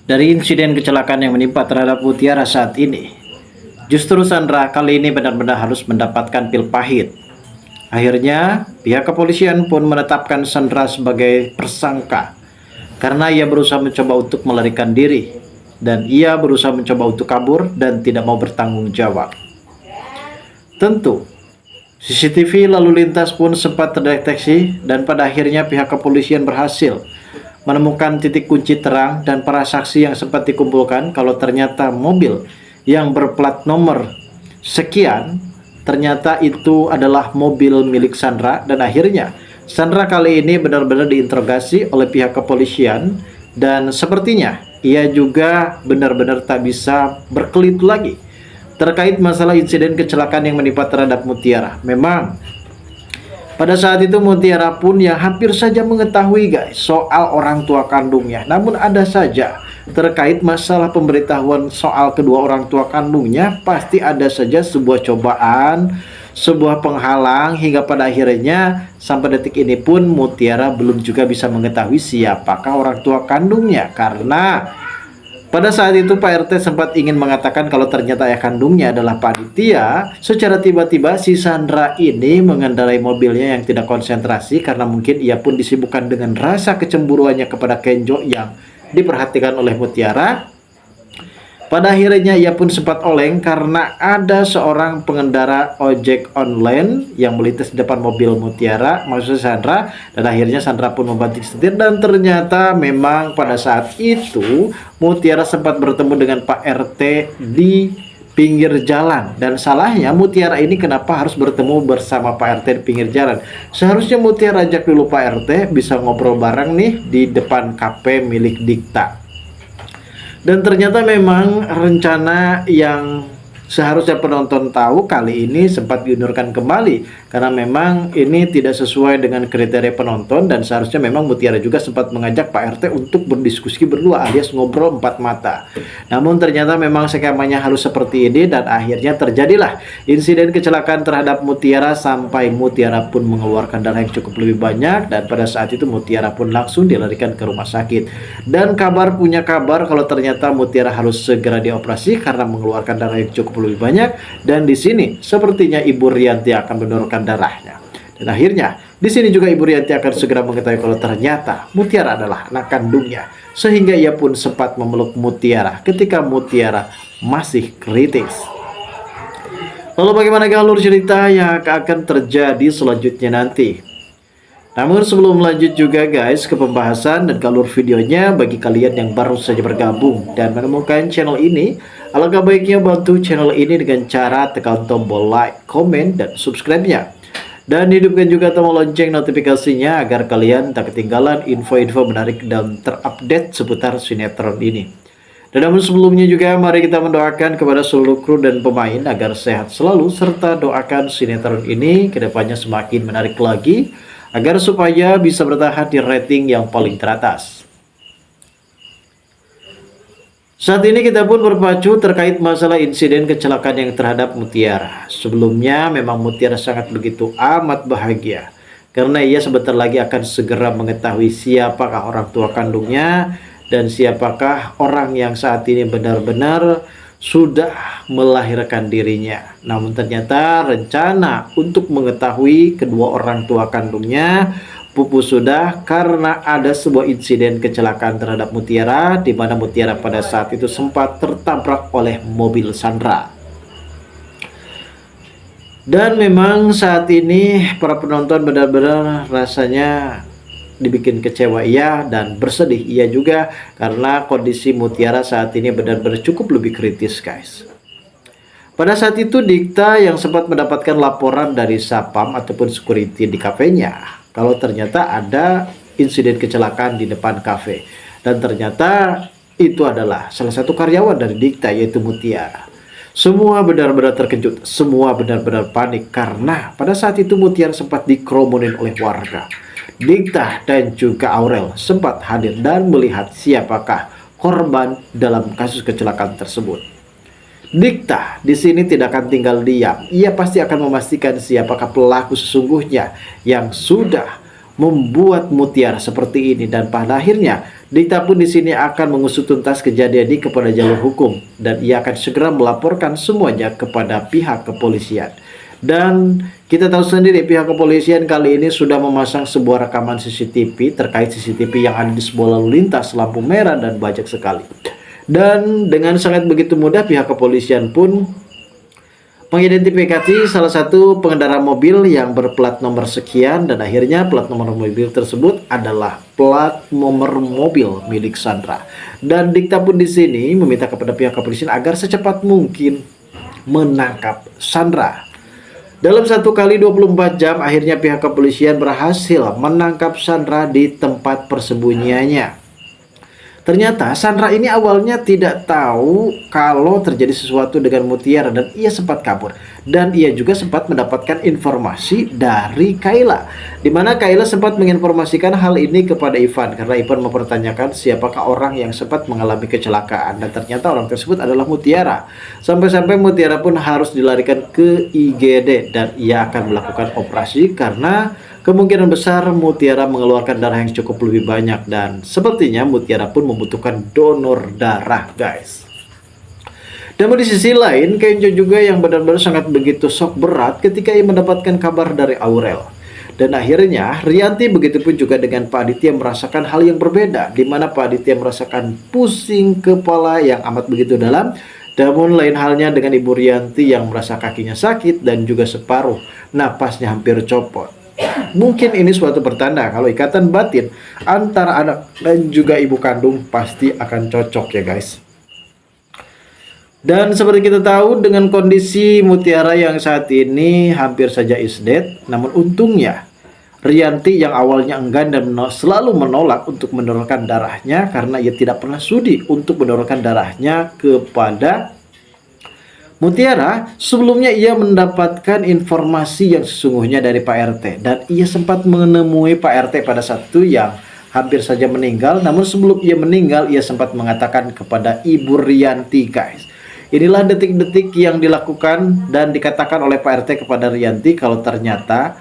Dari insiden kecelakaan yang menimpa terhadap Mutiara saat ini, justru Sandra kali ini benar-benar harus mendapatkan pil pahit. Akhirnya, pihak kepolisian pun menetapkan Sandra sebagai tersangka karena ia berusaha mencoba untuk melarikan diri dan ia berusaha mencoba untuk kabur dan tidak mau bertanggung jawab. Tentu, CCTV lalu lintas pun sempat terdeteksi dan pada akhirnya pihak kepolisian berhasil menemukan titik kunci terang dan para saksi yang sempat dikumpulkan kalau ternyata mobil yang berplat nomor sekian ternyata itu adalah mobil milik Sandra. Dan akhirnya Sandra kali ini benar-benar diinterogasi oleh pihak kepolisian dan sepertinya ia juga benar-benar tak bisa berkelit lagi terkait masalah insiden kecelakaan yang menimpa terhadap Mutiara. Memang pada saat itu Mutiara pun yang hampir saja mengetahui guys soal orang tua kandungnya. Namun ada saja terkait masalah pemberitahuan soal kedua orang tua kandungnya, pasti ada saja sebuah cobaan, sebuah penghalang, hingga pada akhirnya sampai detik ini pun Mutiara belum juga bisa mengetahui siapakah orang tua kandungnya. Karena pada saat itu Pak RT sempat ingin mengatakan kalau ternyata ayah kandungnya adalah Pak Aditya. Secara tiba-tiba si Sandra ini mengendarai mobilnya yang tidak konsentrasi karena mungkin ia pun disibukkan dengan rasa kecemburuannya kepada Kenjo yang diperhatikan oleh Mutiara. Pada akhirnya ia pun sempat oleng karena ada seorang pengendara ojek online yang melintas di depan mobil Mutiara, maksudnya Sandra, dan akhirnya Sandra pun membanting setir dan ternyata memang pada saat itu Mutiara sempat bertemu dengan Pak RT di pinggir jalan. Dan salahnya Mutiara ini kenapa harus bertemu bersama Pak RT di pinggir jalan? Seharusnya Mutiara ajak dulu Pak RT bisa ngobrol bareng nih di depan kafe milik Dikta. Dan ternyata memang rencana yang seharusnya penonton tahu kali ini sempat diundurkan kembali karena memang ini tidak sesuai dengan kriteria penonton dan seharusnya memang Mutiara juga sempat mengajak Pak RT untuk berdiskusi berdua alias ngobrol empat mata. Namun ternyata memang skemanya harus seperti ini dan akhirnya terjadilah insiden kecelakaan terhadap Mutiara sampai Mutiara pun mengeluarkan darah yang cukup lebih banyak dan pada saat itu Mutiara pun langsung dilarikan ke rumah sakit. Dan punya kabar kalau ternyata Mutiara harus segera dioperasi karena mengeluarkan darah yang cukup lebih banyak dan di sini sepertinya Ibu Rianti akan mendonorkan darahnya. Dan akhirnya di sini juga Ibu Rianti akan segera mengetahui kalau ternyata Mutiara adalah anak kandungnya sehingga ia pun sempat memeluk Mutiara ketika Mutiara masih kritis. Lalu bagaimana alur cerita yang akan terjadi selanjutnya nanti? Namun sebelum lanjut juga guys ke pembahasan dan alur videonya, bagi kalian yang baru saja bergabung dan menemukan channel ini, alangkah baiknya bantu channel ini dengan cara tekan tombol like, komen, dan subscribe-nya. Dan hidupkan juga tombol lonceng notifikasinya agar kalian tak ketinggalan info-info menarik dan terupdate seputar sinetron ini. Dan namun sebelumnya juga mari kita mendoakan kepada seluruh kru dan pemain agar sehat selalu serta doakan sinetron ini kedepannya semakin menarik lagi agar supaya bisa bertahan di rating yang paling teratas. Saat ini kita pun berpacu terkait masalah insiden kecelakaan yang terhadap Mutiara. Sebelumnya memang Mutiara sangat begitu amat bahagia karena ia sebentar lagi akan segera mengetahui siapakah orang tua kandungnya dan siapakah orang yang saat ini benar-benar sudah melahirkan dirinya. Namun ternyata rencana untuk mengetahui kedua orang tua kandungnya pupus sudah karena ada sebuah insiden kecelakaan terhadap Mutiara di mana Mutiara pada saat itu sempat tertabrak oleh mobil Sandra. Dan memang saat ini para penonton benar-benar rasanya dibikin kecewa ia dan bersedih ia juga karena kondisi Mutiara saat ini benar-benar cukup lebih kritis guys. Pada saat itu Dikta yang sempat mendapatkan laporan dari Sapam ataupun security di kafenya kalau ternyata ada insiden kecelakaan di depan kafe dan ternyata itu adalah salah satu karyawan dari Dikta yaitu Mutiara. Semua benar-benar terkejut, semua benar-benar panik karena pada saat itu Mutiara sempat dikerumunin oleh warga. Dikta dan juga Aurel sempat hadir dan melihat siapakah korban dalam kasus kecelakaan tersebut. Dikta di sini tidak akan tinggal diam. Ia pasti akan memastikan siapakah pelaku sesungguhnya yang sudah membuat Mutiara seperti ini, dan pada akhirnya Dikta pun di sini akan mengusut tuntas kejadian ini kepada jalur hukum dan ia akan segera melaporkan semuanya kepada pihak kepolisian. Dan kita tahu sendiri pihak kepolisian kali ini sudah memasang sebuah rekaman CCTV terkait CCTV yang ada di sebuah lalu lintas lampu merah dan banyak sekali. Dan dengan sangat begitu mudah pihak kepolisian pun mengidentifikasi salah satu pengendara mobil yang berplat nomor sekian, dan akhirnya plat nomor mobil tersebut adalah plat nomor mobil milik Sandra. Dan Dikta pun di sini meminta kepada pihak kepolisian agar secepat mungkin menangkap Sandra. Dalam 1 kali 24 jam akhirnya pihak kepolisian berhasil menangkap Sandra di tempat persembunyiannya. Ternyata Sandra ini awalnya tidak tahu kalau terjadi sesuatu dengan Mutiara dan ia sempat kabur. Dan ia juga sempat mendapatkan informasi dari Kayla, di mana Kayla sempat menginformasikan hal ini kepada Ivan karena Ivan mempertanyakan siapakah orang yang sempat mengalami kecelakaan, dan ternyata orang tersebut adalah Mutiara. Sampai-sampai Mutiara pun harus dilarikan ke IGD dan ia akan melakukan operasi karena kemungkinan besar Mutiara mengeluarkan darah yang cukup lebih banyak, dan sepertinya Mutiara pun membutuhkan donor darah, guys. Dan di sisi lain, Kenjo juga yang benar-benar sangat begitu shock berat ketika ia mendapatkan kabar dari Aurel. Dan akhirnya Rianti begitupun juga dengan Pak Aditya merasakan hal yang berbeda, di mana Pak Aditya merasakan pusing kepala yang amat begitu dalam. Namun lain halnya dengan Ibu Rianti yang merasa kakinya sakit dan juga separuh napasnya hampir copot. Mungkin ini suatu pertanda kalau ikatan batin antara anak dan juga ibu kandung pasti akan cocok ya guys. Dan seperti kita tahu dengan kondisi Mutiara yang saat ini hampir saja is dead, namun untungnya Rianti yang awalnya enggan dan selalu menolak untuk mendonorkan darahnya karena ia tidak pernah sudi untuk mendonorkan darahnya kepada Mutiara. Sebelumnya ia mendapatkan informasi yang sesungguhnya dari Pak RT dan ia sempat menemui Pak RT pada satu yang hampir saja meninggal. Namun sebelum ia meninggal ia sempat mengatakan kepada Ibu Rianti, guys. Inilah detik-detik yang dilakukan dan dikatakan oleh Pak RT kepada Rianti kalau ternyata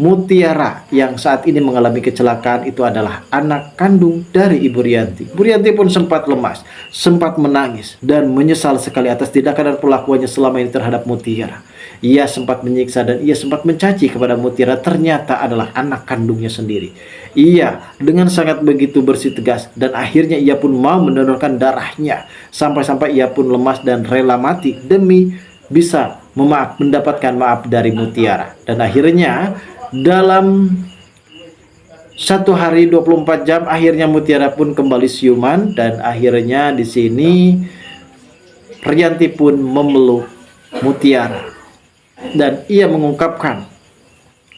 Mutiara yang saat ini mengalami kecelakaan itu adalah anak kandung dari Ibu Rianti. Ibu Rianti pun sempat lemas, sempat menangis dan menyesal sekali atas tindakan dan perlakuannya selama ini terhadap Mutiara. Ia sempat menyiksa dan ia sempat mencaci kepada Mutiara, ternyata adalah anak kandungnya sendiri. Ia dengan sangat begitu bersikeras dan akhirnya ia pun mau mendonorkan darahnya. Sampai-sampai ia pun lemas dan rela mati demi bisa mendapatkan maaf dari Mutiara. Dan akhirnya dalam 1 hari 24 jam akhirnya Mutiara pun kembali siuman dan akhirnya di sini Rianti pun memeluk Mutiara. Dan ia mengungkapkan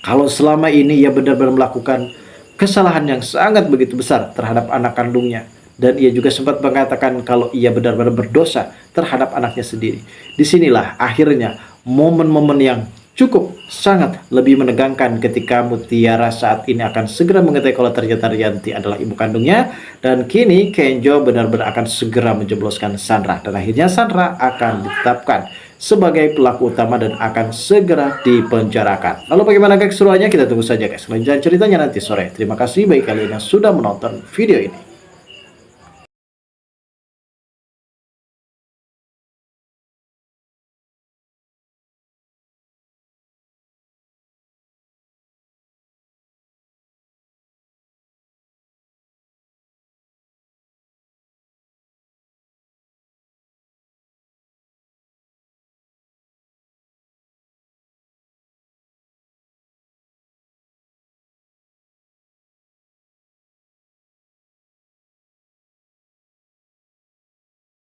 kalau selama ini ia benar-benar melakukan kesalahan yang sangat begitu besar terhadap anak kandungnya. Dan ia juga sempat mengatakan kalau ia benar-benar berdosa terhadap anaknya sendiri. Disinilah akhirnya momen-momen yang cukup sangat lebih menegangkan ketika Mutiara saat ini akan segera mengetahui kalau ternyata Rianti adalah ibu kandungnya. Dan kini Kenjo benar-benar akan segera menjebloskan Sandra. Dan akhirnya Sandra akan ditetapkan sebagai pelaku utama dan akan segera dipenjarakan. Lalu bagaimana guys keseruannya? Kita tunggu saja guys lanjutan ceritanya nanti sore. Terima kasih bagi kalian yang sudah menonton video ini.